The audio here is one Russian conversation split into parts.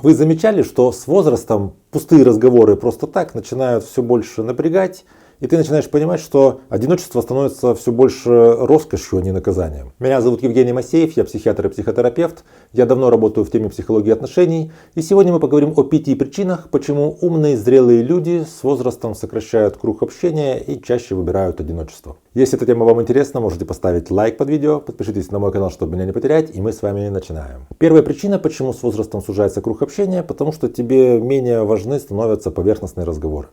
Вы замечали, что с возрастом пустые разговоры просто так начинают все больше напрягать, и ты начинаешь понимать, что одиночество становится все больше роскошью, а не наказанием. Меня зовут Евгений Масеев, я психиатр и психотерапевт. Я давно работаю в теме психологии отношений. И сегодня мы поговорим о 5 причинах, почему умные, зрелые люди с возрастом сокращают круг общения и чаще выбирают одиночество. Если эта тема вам интересна, можете поставить лайк под видео, подпишитесь на мой канал, чтобы меня не потерять, и мы с вами начинаем. Первая причина, почему с возрастом сужается круг общения, потому что тебе менее важны становятся поверхностные разговоры.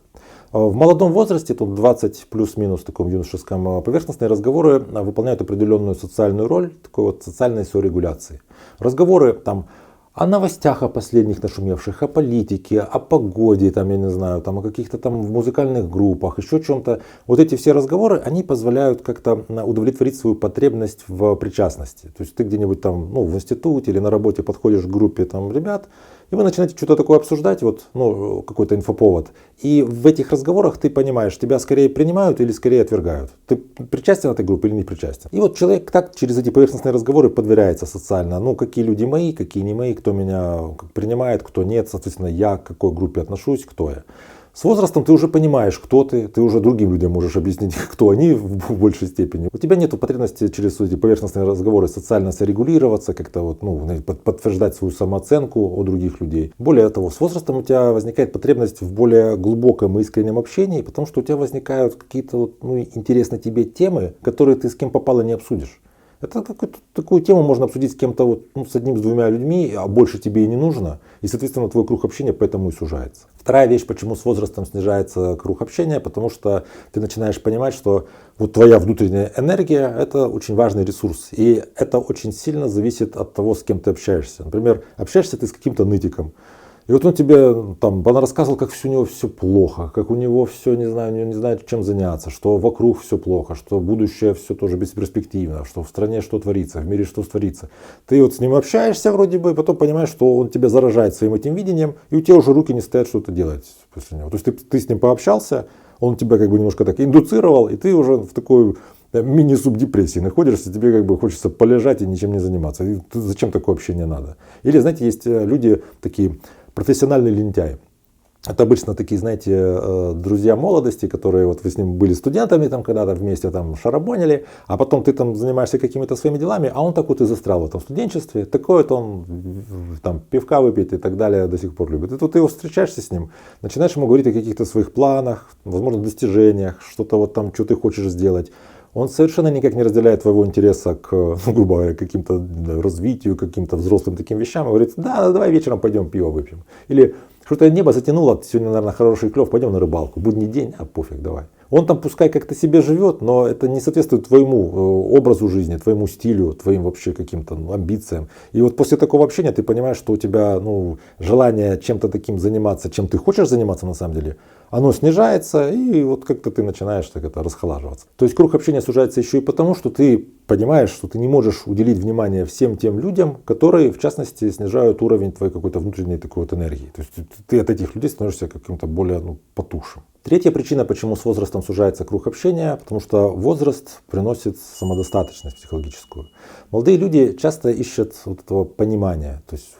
В молодом возрасте, тут 20 плюс-минус, таком юношеском, поверхностные разговоры выполняют определенную социальную роль, такой вот социальной сорегуляции. Разговоры там о новостях, о последних нашумевших, о политике, о погоде, там, я не знаю, там, о каких-то там в музыкальных группах, еще чем-то. Вот эти все разговоры, они позволяют как-то удовлетворить свою потребность в причастности. То есть ты где-нибудь там, в институте или на работе подходишь к группе там ребят, и вы начинаете что-то такое обсуждать, какой-то инфоповод. И в этих разговорах ты понимаешь, тебя скорее принимают или скорее отвергают. Ты причастен к этой группе или не причастен. И вот человек так через эти поверхностные разговоры подбирается социально. Какие люди мои, какие не мои, кто меня принимает, кто нет. Соответственно, я к какой группе отношусь, кто я. С возрастом ты уже понимаешь, кто ты уже другим людям можешь объяснить, кто они в большей степени. У тебя нет потребности через эти поверхностные разговоры социально сорегулироваться, как-то подтверждать свою самооценку у других людей. Более того, с возрастом у тебя возникает потребность в более глубоком и искреннем общении, потому что у тебя возникают какие-то интересные тебе темы, которые ты с кем попало не обсудишь. Это такую тему можно обсудить с кем-то, с одним, с двумя людьми, а больше тебе и не нужно. И, соответственно, твой круг общения поэтому и сужается. Вторая вещь, почему с возрастом снижается круг общения, потому что ты начинаешь понимать, что твоя внутренняя энергия – это очень важный ресурс. И это очень сильно зависит от того, с кем ты общаешься. Например, общаешься ты с каким-то нытиком. И он тебе он рассказывал, как у него все плохо, как у него все, не знает, чем заняться, что вокруг все плохо, что будущее все тоже бесперспективно, что в стране что творится, в мире что творится. Ты с ним общаешься вроде бы, и потом понимаешь, что он тебя заражает своим этим видением, и у тебя уже руки не стоят что-то делать после него. То есть ты с ним пообщался, он тебя немножко так индуцировал, и ты уже в такой мини-субдепрессии находишься, тебе хочется полежать и ничем не заниматься. И зачем такое общение надо? Или, знаете, есть люди такие профессиональные лентяи. Это обычно такие, знаете, друзья молодости, которые вы с ним были студентами когда-то вместе шарабонили, а потом ты занимаешься какими-то своими делами, а он и застрял в этом студенчестве. Такое-то он пивка выпить и так далее до сих пор любит. И тут ты встречаешься с ним, начинаешь ему говорить о каких-то своих планах, возможно, достижениях, что-то что ты хочешь сделать. Он совершенно никак не разделяет твоего интереса к, грубо говоря, каким-то развитию, каким-то взрослым таким вещам. И говорит, да, давай вечером пойдем пиво выпьем. Или что-то небо затянуло, сегодня, наверное, хороший клев, пойдем на рыбалку. Будний день, пофиг, давай. Он пускай как-то себе живет, но это не соответствует твоему образу жизни, твоему стилю, твоим вообще каким-то амбициям. И после такого общения ты понимаешь, что у тебя желание чем-то таким заниматься, чем ты хочешь заниматься на самом деле, оно снижается, и как-то ты начинаешь расхолаживаться. То есть круг общения сужается еще и потому, что ты понимаешь, что ты не можешь уделить внимание всем тем людям, которые, в частности, снижают уровень твоей какой-то внутренней такой энергии. То есть ты от этих людей становишься каким-то более потухшим. Третья причина, почему с возрастом сужается круг общения, потому что возраст приносит самодостаточность психологическую. Молодые люди часто ищут этого понимания. То есть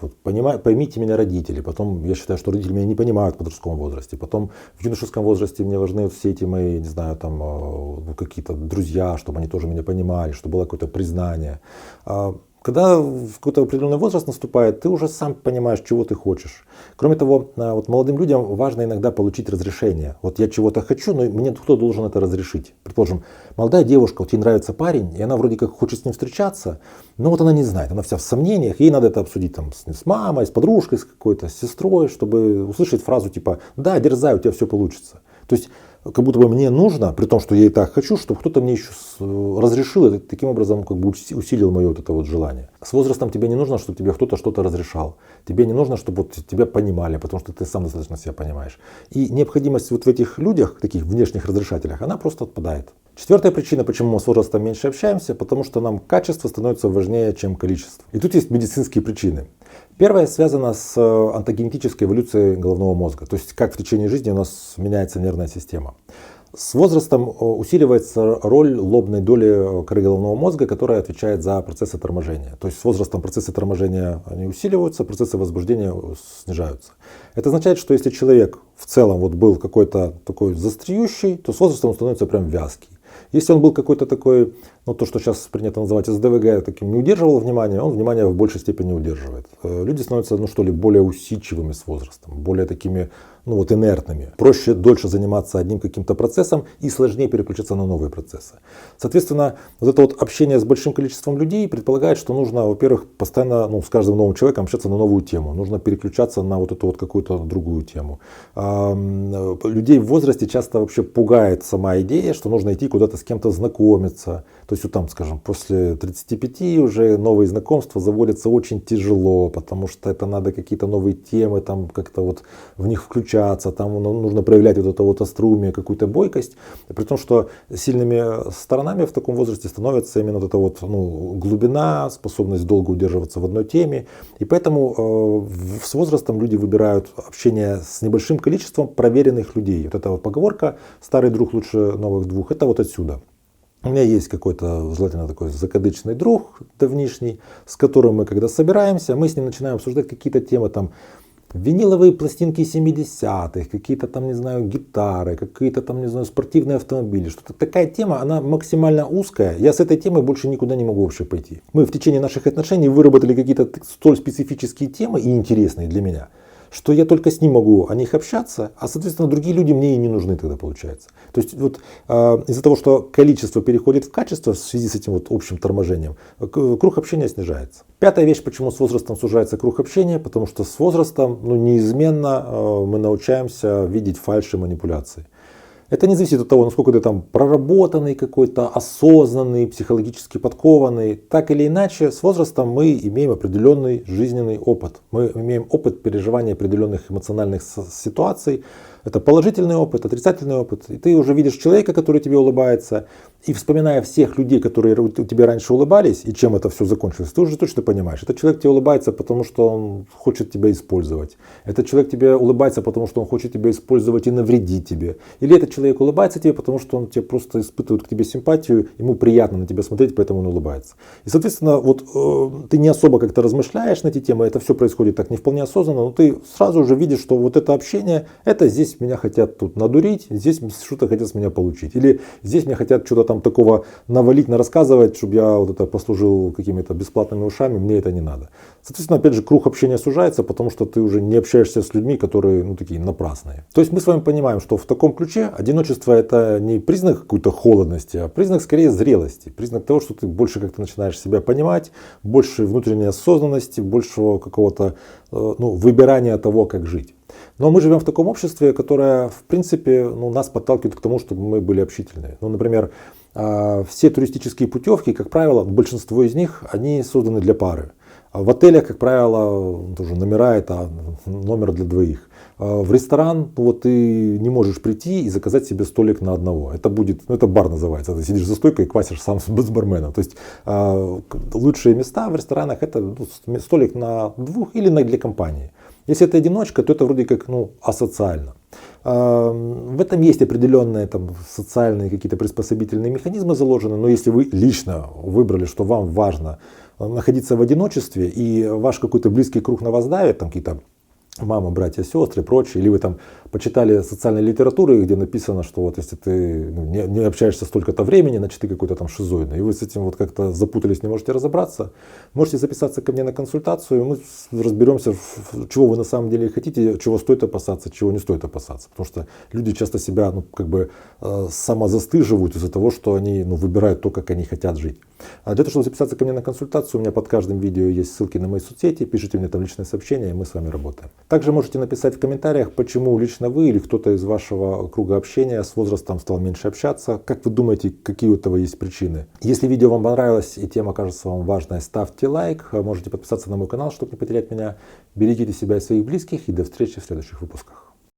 поймите меня, родители. Потом я считаю, что родители меня не понимают в подростковом возрасте. Потом в юношеском возрасте мне важны все эти мои, не знаю, какие-то друзья, чтобы они тоже меня понимали, чтобы было какое-то признание. Когда какой-то определенный возраст наступает, ты уже сам понимаешь, чего ты хочешь. Кроме того, молодым людям важно иногда получить разрешение. Я чего-то хочу, но мне кто должен это разрешить. Предположим, молодая девушка, ей нравится парень, и она вроде как хочет с ним встречаться, но она не знает, она вся в сомнениях, ей надо это обсудить с мамой, с подружкой, с какой-то, с сестрой, чтобы услышать фразу типа «да, дерзай, у тебя все получится». То есть как будто бы мне нужно, при том, что я и так хочу, чтобы кто-то мне еще разрешил, и таким образом усилил мое желание. С возрастом тебе не нужно, чтобы тебе кто-то что-то разрешал. Тебе не нужно, чтобы тебя понимали, потому что ты сам достаточно себя понимаешь. И необходимость в этих людях, таких внешних разрешателях, она просто отпадает. Четвертая причина, почему мы с возрастом меньше общаемся, потому что нам качество становится важнее, чем количество. И тут есть медицинские причины. Первая связана с онтогенетической эволюцией головного мозга, то есть как в течение жизни у нас меняется нервная система. С возрастом усиливается роль лобной доли коры головного мозга, которая отвечает за процессы торможения. То есть с возрастом процессы торможения они усиливаются, процессы возбуждения снижаются. Это означает, что если человек в целом вот был какой-то такой застреющий, то с возрастом он становится прям вязкий. Если он был какой-то такой, ну то, что сейчас принято называть СДВГ, таким не удерживал внимания, он внимание в большей степени удерживает. Люди становятся, ну что ли, более усидчивыми с возрастом, более такими, ну вот инертными. Проще дольше заниматься одним каким-то процессом и сложнее переключиться на новые процессы. Соответственно, вот это вот общение с большим количеством людей предполагает, что нужно, во-первых, постоянно, ну, с каждым новым человеком общаться на новую тему. Нужно переключаться на вот эту вот какую-то другую тему. Людей в возрасте часто вообще пугает сама идея, что нужно идти куда-то с кем-то знакомиться. То есть вот там, скажем, после 35 уже новые знакомства заводятся очень тяжело, потому что это надо какие-то новые темы, там как-то вот в них включаться, там нужно проявлять вот это вот остроумие, какую-то бойкость. При том, что сильными сторонами в таком возрасте становится именно вот эта вот, ну, глубина, способность долго удерживаться в одной теме. И поэтому с возрастом люди выбирают общение с небольшим количеством проверенных людей. Вот эта вот поговорка «старый друг лучше новых двух» — это вот отсюда. У меня есть какой-то, желательно такой закадычный друг давнишний, с которым мы, когда собираемся, мы с ним начинаем обсуждать какие-то темы, там, виниловые пластинки 70-х, какие-то там, не знаю, гитары, какие-то там, не знаю, спортивные автомобили. Что-то такая тема, она максимально узкая. Я с этой темой больше никуда не могу вообще пойти. Мы в течение наших отношений выработали какие-то столь специфические темы и интересные для меня, что я только с ним могу о них общаться, а, соответственно, другие люди мне и не нужны тогда, получается. То есть вот из-за того, что количество переходит в качество в связи с этим вот общим торможением, круг общения снижается. Пятая вещь, почему с возрастом сужается круг общения, потому что с возрастом, ну, неизменно мы научаемся видеть фальшь и манипуляции. Это не зависит от того, насколько ты там проработанный какой-то, осознанный, психологически подкованный. Так или иначе, с возрастом мы имеем определенный жизненный опыт. Мы имеем опыт переживания определенных эмоциональных ситуаций. Это положительный опыт, отрицательный опыт. И ты уже видишь человека, который тебе улыбается. И вспоминая всех людей, которые тебе раньше улыбались, и чем это все закончилось, ты уже точно понимаешь. Этот человек тебе улыбается, потому что он хочет тебя использовать. Этот человек тебе улыбается, потому что он хочет тебя использовать и навредить тебе. Или этот человек улыбается тебе, потому что он тебе просто испытывает к тебе симпатию, ему приятно на тебя смотреть, поэтому он улыбается. И, соответственно, вот ты не особо как-то размышляешь на эти темы, это все происходит так не вполне осознанно, но ты сразу уже видишь, что вот это общение, это здесь меня хотят тут надурить, здесь что-то хотят с меня получить. Или здесь мне хотят что-то там такого навалить, рассказывать, чтобы я вот это послужил какими-то бесплатными ушами, мне это не надо. Соответственно, опять же, круг общения сужается, потому что ты уже не общаешься с людьми, которые, ну, такие напрасные. То есть мы с вами понимаем, что в таком ключе одиночество — это не признак какой-то холодности, а признак скорее зрелости, признак того, что ты больше как-то начинаешь себя понимать, больше внутренней осознанности, большего какого-то, ну, выбирания того, как жить. Но мы живем в таком обществе, которое, в принципе, ну, нас подталкивает к тому, чтобы мы были общительные. Ну, например, все туристические путевки, как правило, большинство из них, они созданы для пары. В отелях, как правило, тоже номера — это номер для двоих. В ресторан, ну, вот ты не можешь прийти и заказать себе столик на одного. Это будет, ну, это бар называется. Ты сидишь за стойкой и квасишь сам с барменом. То есть лучшие места в ресторанах — это, ну, столик на двух или для компании. Если это одиночка, то это вроде как, ну, асоциально. В этом есть определенные там социальные какие-то приспособительные механизмы заложены, но если вы лично выбрали, что вам важно находиться в одиночестве, и ваш какой-то близкий круг на вас давит, там какие-то мама, братья, сестры и прочее, или вы там почитали социальной литературы, где написано, что вот если ты не общаешься столько-то времени, значит ты какой-то там шизоидный, и вы с этим вот как-то запутались, не можете разобраться, можете записаться ко мне на консультацию, и мы разберемся, чего вы на самом деле хотите, чего стоит опасаться, чего не стоит опасаться. Потому что люди часто себя, ну, как бы самозастыживают из-за того, что они, ну, выбирают то, как они хотят жить. А для того, чтобы записаться ко мне на консультацию, у меня под каждым видео есть ссылки на мои соцсети, пишите мне там личное сообщение, и мы с вами работаем. Также можете написать в комментариях, почему лично вы или кто-то из вашего круга общения с возрастом стал меньше общаться. Как вы думаете, какие у этого есть причины? Если видео вам понравилось и тема кажется вам важной, ставьте лайк. Можете подписаться на мой канал, чтобы не потерять меня. Берегите себя и своих близких. И до встречи в следующих выпусках.